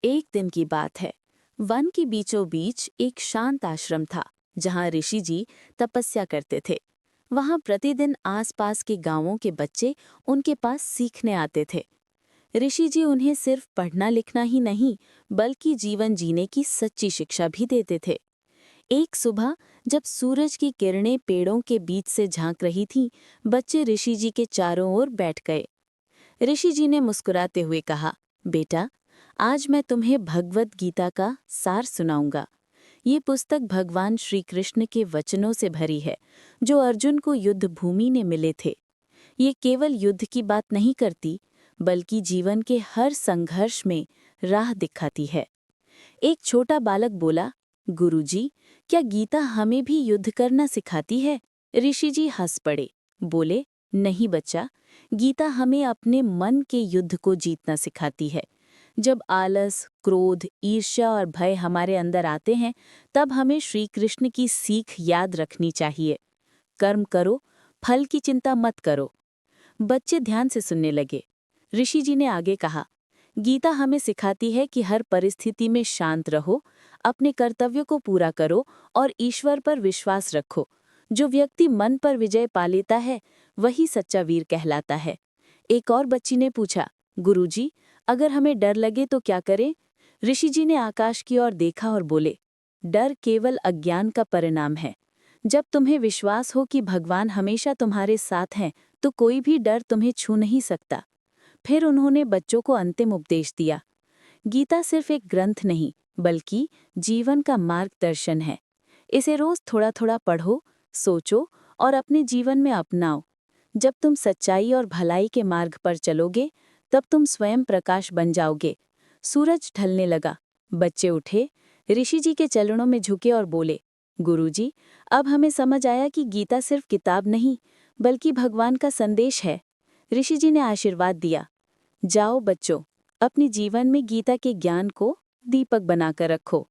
एक दिन की बात है। वन के बीचों बीच एक शांत आश्रम था जहां ऋषि जी तपस्या करते थे। वहां प्रतिदिन आसपास के गांवों के बच्चे उनके पास सीखने आते थे। ऋषि जी उन्हें सिर्फ पढ़ना लिखना ही नहीं बल्कि जीवन जीने की सच्ची शिक्षा भी देते थे। एक सुबह जब सूरज की किरणें पेड़ों के बीच से झांक रही थीं, बच्चे ऋषि जी के चारों ओर बैठ गए। ऋषि जी ने मुस्कुराते हुए कहा, बेटा, आज मैं तुम्हें भगवत गीता का सार सुनाऊंगा। ये पुस्तक भगवान श्री कृष्ण के वचनों से भरी है, जो अर्जुन को युद्ध भूमि में मिले थे। ये केवल युद्ध की बात नहीं करती, बल्कि जीवन के हर संघर्ष में राह दिखाती है। एक छोटा बालक बोला, गुरुजी, क्या गीता हमें भी युद्ध करना सिखाती है? ऋषि जी हंस पड़े, बोले, नहीं बच्चा, गीता हमें अपने मन के युद्ध को जीतना सिखाती है। जब आलस, क्रोध, ईर्ष्या और भय हमारे अंदर आते हैं, तब हमें श्री कृष्ण की सीख याद रखनी चाहिए। कर्म करो, फल की चिंता मत करो। बच्चे ध्यान से सुनने लगे। ऋषि जी ने आगे कहा, गीता हमें सिखाती है कि हर परिस्थिति में शांत रहो, अपने कर्तव्यों को पूरा करो और ईश्वर पर विश्वास रखो। जो व्यक्ति मन पर विजय पा लेता है, वही सच्चा वीर कहलाता है। एक और बच्ची ने पूछा, गुरुजी, अगर हमें डर लगे तो क्या करें? ऋषि जी ने आकाश की ओर देखा और बोले, डर केवल अज्ञान का परिणाम है। जब तुम्हें विश्वास हो कि भगवान हमेशा तुम्हारे साथ हैं, तो कोई भी डर तुम्हें छू नहीं सकता। फिर उन्होंने बच्चों को अंतिम उपदेश दिया, गीता सिर्फ एक ग्रंथ नहीं, बल्कि जीवन का मार्गदर्शन है। इसे रोज थोड़ा थोड़ा पढ़ो, सोचो और अपने जीवन में अपनाओ। जब तुम सच्चाई और भलाई के मार्ग पर चलोगे, तब तुम स्वयं प्रकाश बन जाओगे। सूरज ढलने लगा। बच्चे उठे, ऋषि जी के चरणों में झुके और बोले, गुरुजी, अब हमें समझ आया कि गीता सिर्फ किताब नहीं, बल्कि भगवान का संदेश है। ऋषि जी ने आशीर्वाद दिया, जाओ बच्चों, अपने जीवन में गीता के ज्ञान को दीपक बनाकर रखो।